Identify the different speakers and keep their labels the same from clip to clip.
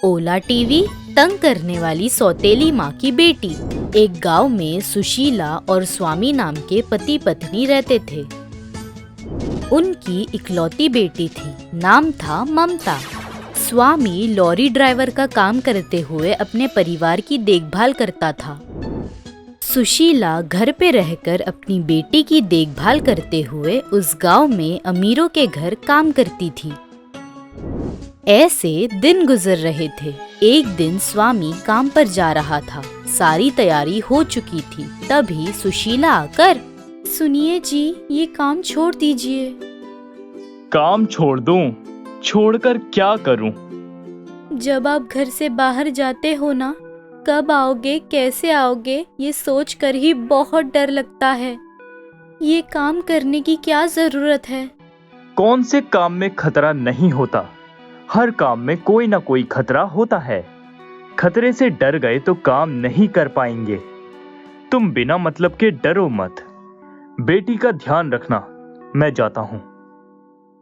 Speaker 1: ओला TV तंग करने वाली सौतेली माँ की बेटी। एक गांव में सुशीला और स्वामी नाम के पति पत्नी रहते थे। उनकी इकलौती बेटी थी, नाम था ममता। स्वामी लॉरी ड्राइवर का काम करते हुए अपने परिवार की देखभाल करता था। सुशीला घर पे रहकर अपनी बेटी की देखभाल करते हुए उस गांव में अमीरों के घर काम करती थी। ऐसे दिन गुजर रहे थे। एक दिन स्वामी काम पर जा रहा था। सारी तैयारी हो चुकी थी। तभी सुशीला आकर, सुनिए जी, ये काम छोड़ दीजिए।
Speaker 2: काम छोड़ दूं? छोड़कर क्या करूं?
Speaker 1: जब आप घर से बाहर जाते हो ना, कब आओगे, कैसे आओगे, ये सोचकर ही बहुत डर लगता है। ये काम करने की क्या जरूरत है?
Speaker 2: कौन से काम में खतरा नहीं होता? हर काम में कोई ना कोई खतरा होता है। खतरे से डर गए तो काम नहीं कर पाएंगे। तुम बिना मतलब के डरो मत। बेटी का ध्यान रखना, मैं जाता हूँ।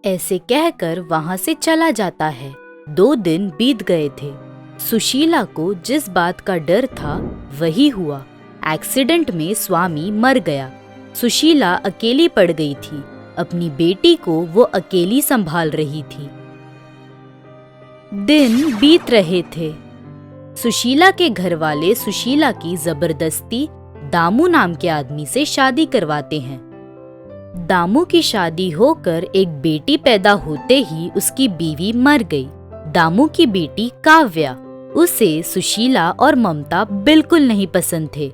Speaker 1: ऐसे कहकर वहां से चला जाता है। 2 दिन बीत गए थे। सुशीला को जिस बात का डर था वही हुआ। एक्सीडेंट में स्वामी मर गया। सुशीला अकेली पड़ गई थी। अपनी बेटी को वो अकेली संभाल रही थी। दिन बीत रहे थे। सुशीला के घर वाले सुशीला की जबरदस्ती दामू नाम के आदमी से शादी करवाते हैं। दामू की शादी होकर एक बेटी पैदा होते ही उसकी बीवी मर गई। दामू की बेटी काव्या, उसे सुशीला और ममता बिल्कुल नहीं पसंद थे।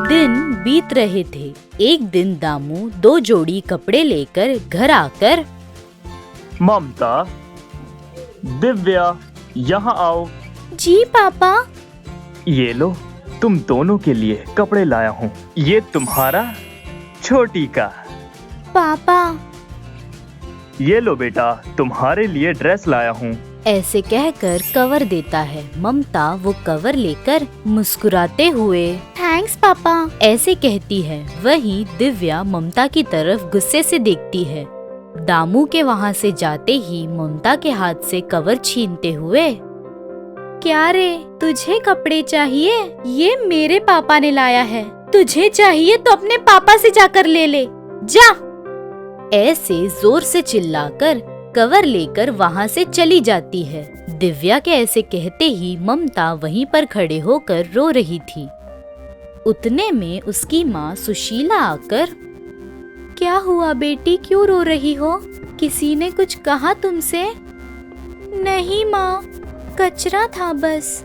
Speaker 1: दिन बीत रहे थे। एक दिन दामू 2 जोड़ी कपड़े लेकर घर आकर,
Speaker 2: ममता, दिव्या, यहाँ आओ।
Speaker 1: जी पापा।
Speaker 2: ये लो, तुम दोनों के लिए कपड़े लाया हूँ। ये तुम्हारा, छोटी का।
Speaker 1: पापा।
Speaker 2: ये लो बेटा, तुम्हारे लिए ड्रेस लाया हूँ।
Speaker 1: ऐसे कहकर कवर देता है। ममता वो कवर लेकर मुस्कुराते हुए, थैंक्स पापा, ऐसे कहती है। वहीं दिव्या ममता की तरफ गुस्से से देखती है। दामू के वहाँ से जाते ही ममता के हाथ से कवर छीनते हुए, क्या रे, तुझे कपड़े चाहिए? ये मेरे पापा ने लाया है। तुझे चाहिए तो अपने पापा से जाकर ले ले, जा। ऐसे जोर से चिल्लाकर कवर लेकर वहाँ से चली जाती है। दिव्या के ऐसे कहते ही ममता वहीं पर खड़े होकर रो रही थी। उतने में उसकी माँ सुशीला आकर, क्या हुआ बेटी, क्यों रो रही हो? किसी ने कुछ कहा तुमसे? नहीं माँ, कचरा था बस।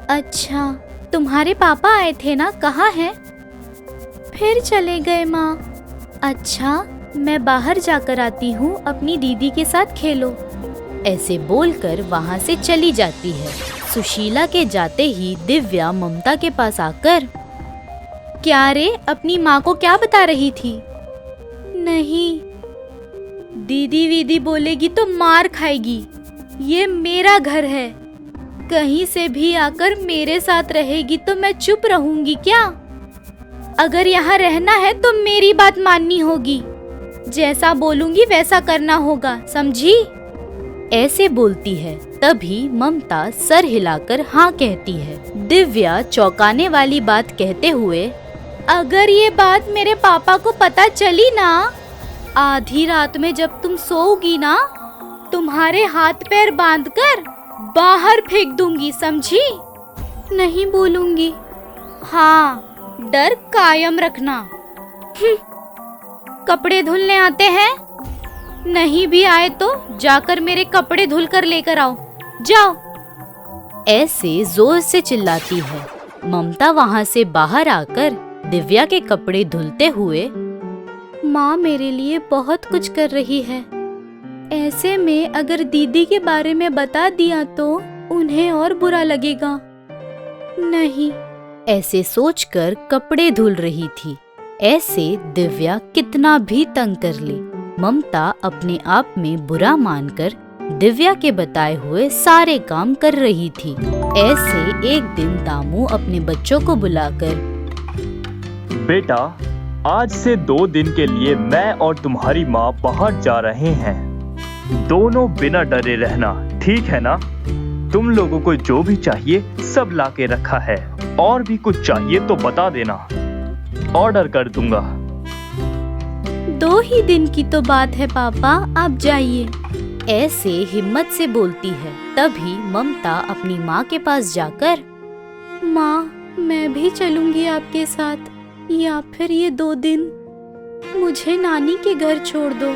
Speaker 1: अच्छा, तुम्हारे पापा आए थे ना, कहाँ हैं? फिर चले गए माँ। अच्छा, मैं बाहर जाकर आती हूँ, अपनी दीदी के साथ खेलो। ऐसे बोलकर वहाँ से चली जाती है। सुशीला के जाते ही दिव्या ममता के पास आकर, क्या रे, अपनी माँ को क्या बता रही थी? नहीं, दीदी वीदी बोलेगी तो मार खाएगी। ये मेरा घर है। कहीं से भी आकर मेरे साथ रहेगी तो मैं चुप रहूंगी क्या? अगर यहाँ रहना है तो मेरी बात माननी होगी। जैसा बोलूंगी वैसा करना होगा, समझी? ऐसे बोलती है। तभी ममता सर हिलाकर हाँ कहती है। दिव्या चौंकाने वाली बात कहते हुए, अगर ये बात मेरे पापा को पता चली ना, आधी रात में जब तुम सोओगी ना, तुम्हारे हाथ पैर बांधकर बाहर फेंक दूंगी, समझी? नहीं बोलूंगी। हाँ, डर कायम रखना। कपड़े धुलने आते हैं? नहीं भी आए तो जाकर मेरे कपड़े धुल कर लेकर आओ, जाओ। ऐसे जोर से चिल्लाती है। ममता वहाँ से बाहर आकर दिव्या के कपड़े धुलते हुए, माँ मेरे लिए बहुत कुछ कर रही है। ऐसे में अगर दीदी के बारे में बता दिया तो उन्हें और बुरा लगेगा। नहीं, ऐसे सोचकर कपड़े धुल रही थी। ऐसे दिव्या कितना भी तंग कर ले, ममता अपने आप में बुरा मानकर दिव्या के बताए हुए सारे काम कर रही थी। ऐसे एक दिन दामू अपने बच्चों को बुलाकर,
Speaker 2: बेटा, आज से 2 दिन के लिए मैं और तुम्हारी माँ बाहर जा रहे हैं। दोनों बिना डरे रहना, ठीक है ना? तुम लोगों को जो भी चाहिए सब लाके रखा है, और भी कुछ चाहिए तो बता देना, ऑर्डर कर दूंगा।
Speaker 1: 2 ही दिन की तो बात है पापा, आप जाइए। ऐसे हिम्मत से बोलती है। तभी ममता अपनी माँ के पास जाकर, माँ मैं भी चलूंगी आपके साथ, या फिर ये 2 दिन मुझे नानी के घर छोड़ दो,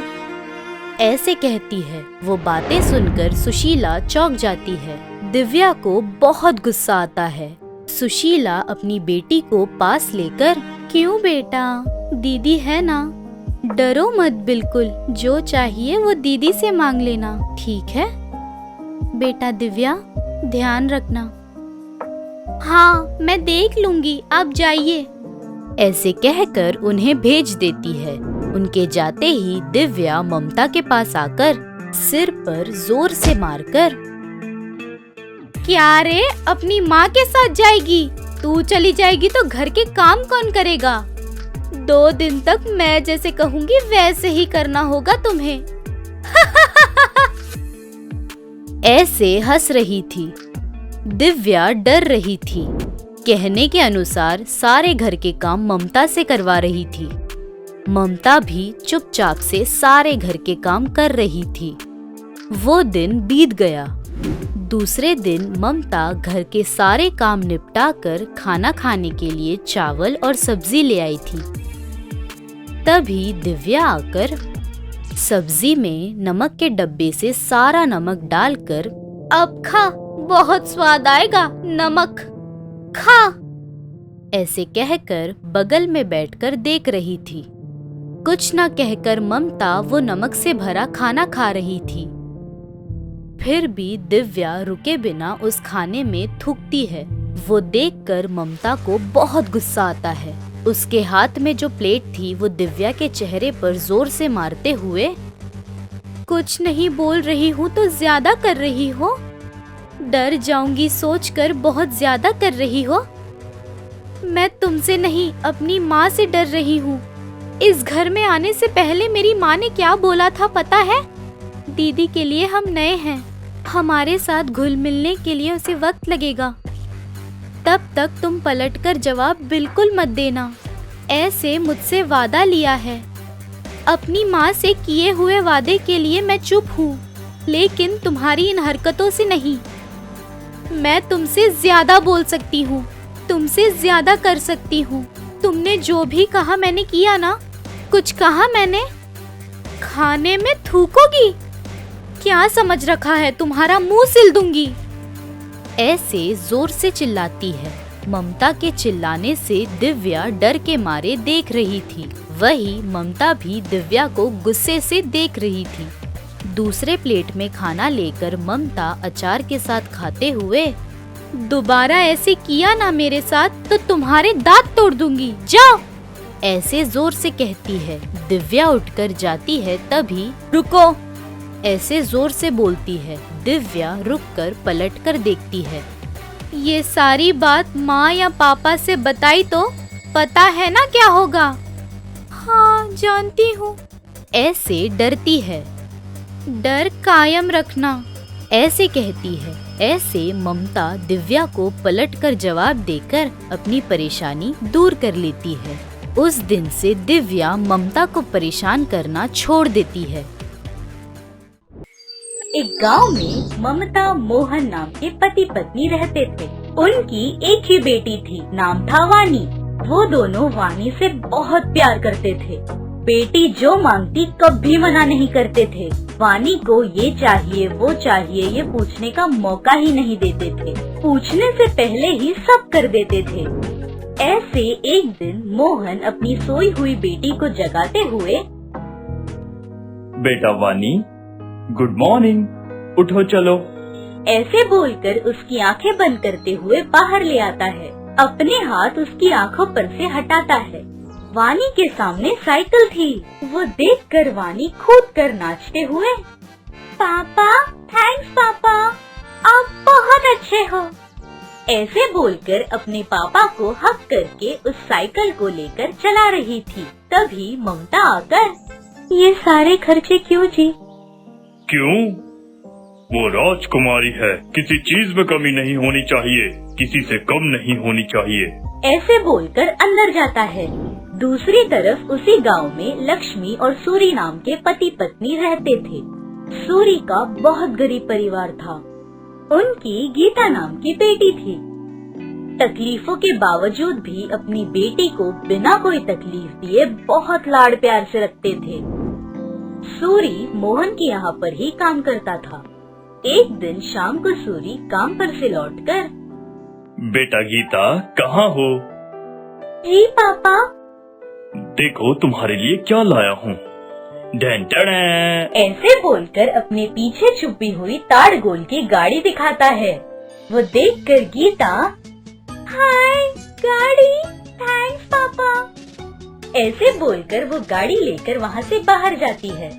Speaker 1: ऐसे कहती है। वो बातें सुनकर सुशीला चौंक जाती है। दिव्या को बहुत गुस्सा आता है। सुशीला अपनी बेटी को पास लेकर, क्यों बेटा, दीदी है ना, डरो मत बिल्कुल, जो चाहिए वो दीदी से मांग लेना, ठीक है बेटा? दिव्या ध्यान रखना। हाँ मैं देख लूंगी, आप जाइए, ऐसे कहकर उन्हें भेज देती है। उनके जाते ही दिव्या ममता के पास आकर सिर पर जोर से मारकर, क्या रे, अपनी माँ के साथ जाएगी? तू चली जाएगी तो घर के काम कौन करेगा? 2 दिन तक मैं जैसे कहूंगी वैसे ही करना होगा तुम्हें। ऐसे हंस रही थी। दिव्या डर रही थी। कहने के अनुसार सारे घर के काम ममता से करवा रही थी। ममता भी चुपचाप से सारे घर के काम कर रही थी। वो दिन बीत गया। दूसरे दिन ममता घर के सारे काम निपटा कर खाना खाने के लिए चावल और सब्जी ले आई थी। तभी दिव्या आकर सब्जी में नमक के डब्बे से सारा नमक डालकर, अब खा, बहुत स्वाद आएगा, नमक खा, ऐसे कहकर बगल में बैठकर देख रही थी। कुछ न कहकर ममता वो नमक से भरा खाना खा रही थी। फिर भी दिव्या रुके बिना उस खाने में थूकती है। वो देखकर ममता को बहुत गुस्सा आता है। उसके हाथ में जो प्लेट थी वो दिव्या के चेहरे पर जोर से मारते हुए, कुछ नहीं बोल रही हूँ तो ज्यादा कर रही हो, डर जाऊंगी सोचकर बहुत ज्यादा कर रही हो। मैं तुमसे नहीं, अपनी माँ से डर रही हूँ। इस घर में आने से पहले मेरी माँ ने क्या बोला था पता है? दीदी के लिए हम नए हैं, हमारे साथ घुल मिलने के लिए उसे वक्त लगेगा, तब तक तुम पलटकर जवाब बिल्कुल मत देना, ऐसे मुझसे वादा लिया है। अपनी माँ से किए हुए वादे के लिए मैं चुप हूँ, लेकिन तुम्हारी इन हरकतों से नहीं। मैं तुमसे ज्यादा बोल सकती हूँ, तुमसे ज्यादा कर सकती हूँ। तुमने जो भी कहा मैंने किया ना? कुछ कहा मैंने? खाने में थूकोगी? क्या समझ रखा है, तुम्हारा मुंह सिल दूंगी, ऐसे जोर से चिल्लाती है। ममता के चिल्लाने से दिव्या डर के मारे देख रही थी। वही ममता भी दिव्या को गुस्से से देख रही थी। दूसरे प्लेट में खाना लेकर ममता अचार के साथ खाते हुए, दोबारा ऐसे किया ना मेरे साथ तो तुम्हारे दांत तोड़ दूंगी, जाओ, ऐसे जोर से कहती है। दिव्या उठकर जाती है। तभी रुको, ऐसे जोर से बोलती है। दिव्या रुककर पलटकर देखती है। ये सारी बात माँ या पापा से बताई तो पता है ना क्या होगा? हाँ जानती हूँ, ऐसे डरती है। डर कायम रखना, ऐसे कहती है। ऐसे ममता दिव्या को पलटकर जवाब देकर अपनी परेशानी दूर कर लेती है। उस दिन से दिव्या ममता को परेशान करना छोड़ देती है।
Speaker 3: एक गांव में ममता मोहन नाम के पति पत्नी रहते थे। उनकी एक ही बेटी थी, नाम था वानी। वो दोनों वानी से बहुत प्यार करते थे। बेटी जो मांगती कभी मना नहीं करते थे। वानी को ये चाहिए वो चाहिए ये पूछने का मौका ही नहीं देते थे। पूछने से पहले ही सब कर देते थे। ऐसे एक दिन मोहन अपनी सोई हुई बेटी को जगाते हुए,
Speaker 2: बेटा वानी, गुड मॉर्निंग, उठो चलो,
Speaker 3: ऐसे बोलकर उसकी आंखें बंद करते हुए बाहर ले आता है। अपने हाथ उसकी आंखों पर से हटाता है। वानी के सामने साइकिल थी। वो देखकर वानी कूदकर नाचते हुए, पापा, थैंक्स पापा, आप बहुत अच्छे हो। ऐसे बोलकर अपने पापा को हक करके उस साइकिल को लेकर चला रही थी। तभी ममता आकर, ये सारे खर्चे क्यों जी?
Speaker 4: क्यों? वो राजकुमारी है, किसी चीज में कमी नहीं होनी चाहिए, किसी से कम नहीं होनी चाहिए।
Speaker 3: ऐसे बोलकर अंदर जाता है। दूसरी तरफ उसी गांव में लक्ष्मी और सूरी नाम के पति पत्नी रहते थे। सूरी का बहुत गरीब परिवार था। उनकी गीता नाम की बेटी थी। तकलीफों के बावजूद भी अपनी बेटी को बिना कोई तकलीफ दिए बहुत लाड़ प्यार से रखते थे। सूरी मोहन के यहाँ पर ही काम करता था। एक दिन शाम को सूरी काम पर से लौटकर,
Speaker 4: बेटा गीता, कहाँ हो?
Speaker 3: जी पापा।
Speaker 4: देखो तुम्हारे लिए क्या लाया हूँ।
Speaker 3: ऐसे बोलकर अपने पीछे छुपी हुई ताड़ गोल की गाड़ी दिखाता है। वो देखकर गीता, हाय गाड़ी, थैंक्स पापा। ऐसे बोलकर वो गाड़ी लेकर वहाँ से बाहर जाती है।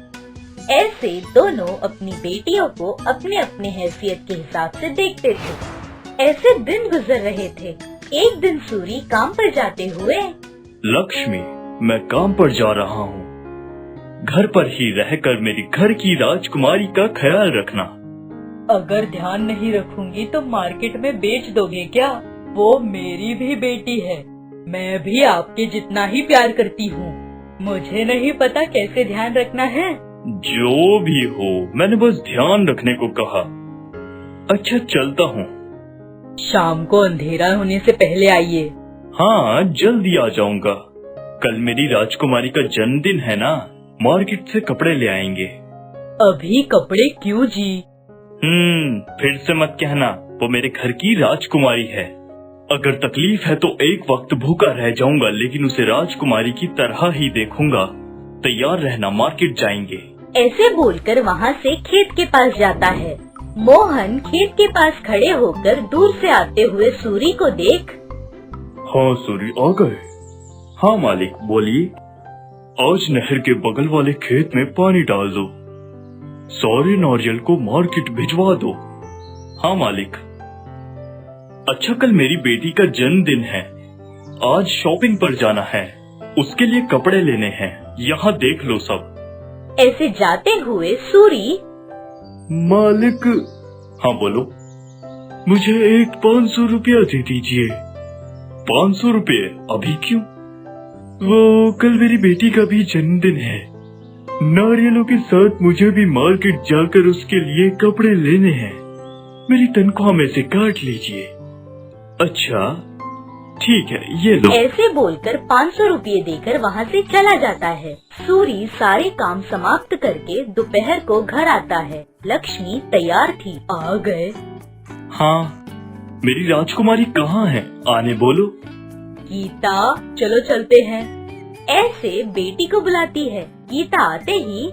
Speaker 3: ऐसे दोनों अपनी बेटियों को अपने अपने हैसियत के हिसाब से देखते थे। ऐसे दिन गुजर रहे थे। एक दिन सूरी काम पर जाते हुए,
Speaker 4: लक्ष्मी, मैं काम पर जा रहा हूँ, घर पर ही रहकर मेरी घर की राजकुमारी का ख्याल रखना।
Speaker 3: अगर ध्यान नहीं रखूंगी तो मार्केट में बेच दोगे क्या? वो मेरी भी बेटी है, मैं भी आपके जितना ही प्यार करती हूँ। मुझे नहीं पता कैसे ध्यान रखना है।
Speaker 4: जो भी हो, मैंने बस ध्यान रखने को कहा। अच्छा चलता हूँ।
Speaker 3: शाम को अंधेरा होने से पहले आइए।
Speaker 4: हाँ, जल्दी आ जाऊंगा। कल मेरी राजकुमारी का जन्मदिन है ना, मार्केट से कपड़े ले आएंगे।
Speaker 3: अभी कपड़े क्यों जी?
Speaker 4: फिर से मत कहना, वो मेरे घर की राजकुमारी है। अगर तकलीफ है तो एक वक्त भूखा रह जाऊंगा, लेकिन उसे राजकुमारी की तरह ही देखूंगा। तैयार रहना, मार्केट जाएंगे।
Speaker 3: ऐसे बोलकर वहाँ से खेत के पास जाता है। मोहन खेत के पास खड़े होकर दूर से आते हुए सूरी को देख,
Speaker 4: हाँ सूरी आ गए। हाँ मालिक, बोलिए। आज नहर के बगल वाले खेत में पानी डाल दो, सारे नारियल को मार्केट भिजवा दो। हाँ मालिक। अच्छा, कल मेरी बेटी का जन्मदिन है, आज शॉपिंग पर जाना है, उसके लिए कपड़े लेने हैं, यहाँ देख लो सब।
Speaker 3: ऐसे जाते हुए सूरी,
Speaker 4: मालिक। हाँ बोलो। मुझे एक 500 रुपया दे दीजिए। 500 रुपये? अभी क्यों? वो कल मेरी बेटी का भी जन्मदिन है, नारियलों के साथ मुझे भी मार्केट जाकर उसके लिए कपड़े लेने हैं, मेरी तनख्वाह में से काट लीजिए। अच्छा ठीक है, ये लो।
Speaker 3: ऐसे बोलकर 500 रुपये देकर वहाँ से चला जाता है। सूरी सारे काम समाप्त करके दोपहर को घर आता है। लक्ष्मी तैयार थी। आ गए?
Speaker 4: हाँ, मेरी राजकुमारी कहाँ है? आने बोलो।
Speaker 3: गीता, चलो चलते हैं। ऐसे बेटी को बुलाती है। गीता आते ही,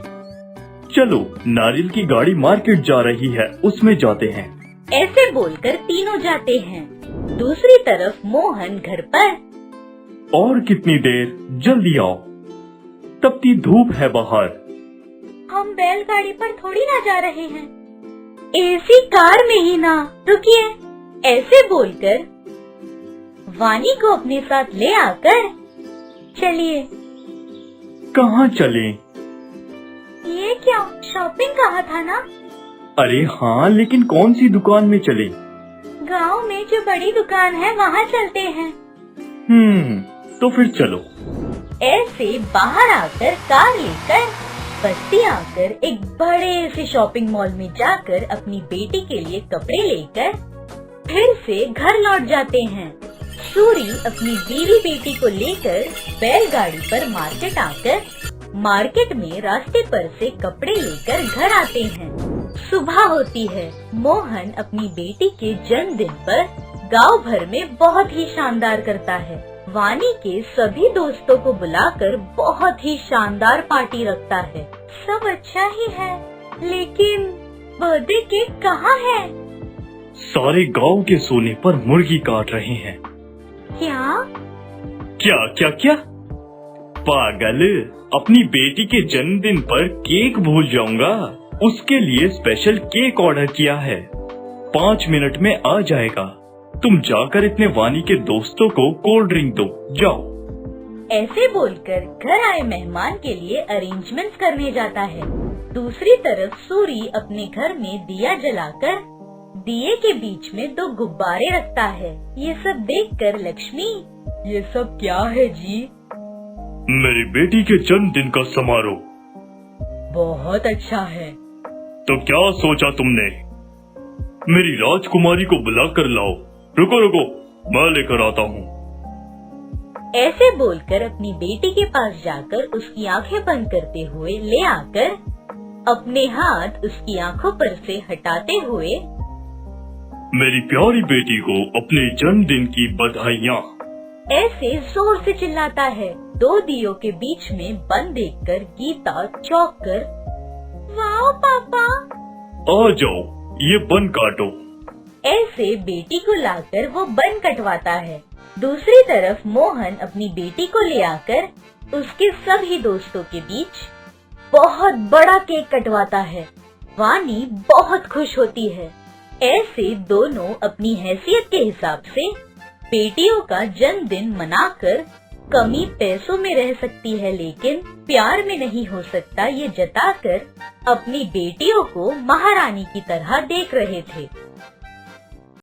Speaker 4: चलो, नारियल की गाड़ी मार्केट जा रही है, उसमें जाते हैं।
Speaker 3: ऐसे बोलकर तीनों जाते हैं। दूसरी तरफ मोहन घर पर,
Speaker 4: और कितनी देर, जल्दी आओ, तपती धूप है बाहर।
Speaker 3: हम बैलगाड़ी पर थोड़ी ना जा रहे हैं, एसी कार में ही ना, रुकिए। ऐसे बोलकर वानी को अपने साथ ले आकर, चलिए।
Speaker 4: कहाँ चलें?
Speaker 3: ये क्या, शॉपिंग कहा था ना?
Speaker 4: अरे हाँ, लेकिन कौन सी दुकान में चले?
Speaker 3: गांव में जो बड़ी दुकान है वहाँ चलते हैं।
Speaker 4: तो फिर चलो।
Speaker 3: ऐसे बाहर आकर कार लेकर बस्ती आकर एक बड़े से शॉपिंग मॉल में जाकर अपनी बेटी के लिए कपड़े लेकर फिर से घर लौट जाते हैं। सूरी अपनी बीवी बेटी को लेकर बैलगाड़ी पर मार्केट आकर मार्केट में रास्ते पर से कपड़े लेकर घर आते हैं। सुबह होती है। मोहन अपनी बेटी के जन्मदिन पर गांव भर में बहुत ही शानदार करता है। वानी के सभी दोस्तों को बुलाकर बहुत ही शानदार पार्टी रखता है। सब अच्छा ही है, लेकिन बर्थडे केक कहाँ है?
Speaker 4: सारे गांव के सोने पर मुर्गी काट रहे हैं।
Speaker 3: क्या
Speaker 4: क्या क्या क्या? पागल, अपनी बेटी के जन्मदिन पर केक भूल जाऊंगा? उसके लिए स्पेशल केक ऑर्डर किया है, 5 मिनट में आ जाएगा। तुम जाकर इतने वानी के दोस्तों को कोल्ड ड्रिंक दो, जाओ।
Speaker 3: ऐसे बोलकर घर आए मेहमान के लिए अरेंजमेंट्स करने जाता है। दूसरी तरफ सूरी अपने घर में दिया जलाकर दिए के बीच में 2 गुब्बारे रखता है। ये सब देखकर लक्ष्मी, ये सब क्या है जी?
Speaker 4: मेरी बेटी के जन्मदिन का समारोह।
Speaker 3: बहुत अच्छा है।
Speaker 4: तो क्या सोचा तुमने? मेरी राजकुमारी को बुलाकर लाओ। रुको रुको, मैं लेकर आता हूँ।
Speaker 3: ऐसे बोलकर अपनी बेटी के पास जाकर उसकी आंखें बंद करते हुए ले आकर अपने हाथ उसकी आंखों पर से हटाते हुए,
Speaker 4: मेरी प्यारी बेटी को अपने जन्मदिन की बधाइयाँ,
Speaker 3: ऐसे जोर से चिल्लाता है। 2 दियों के बीच में बन देखकर गीता चौंक कर, वाओ पापा।
Speaker 4: आ जाओ, ये बन काटो।
Speaker 3: ऐसे बेटी को लाकर वो बन कटवाता है। दूसरी तरफ मोहन अपनी बेटी को ले आकर उसके सभी दोस्तों के बीच बहुत बड़ा केक कटवाता है। वानी बहुत खुश होती है। ऐसे दोनों अपनी हैसियत के हिसाब से बेटियों का जन्मदिन मनाकर कमी पैसों में रह सकती है, लेकिन प्यार में नहीं हो सकता, ये जताकर अपनी बेटियों को महारानी की तरह देख रहे थे।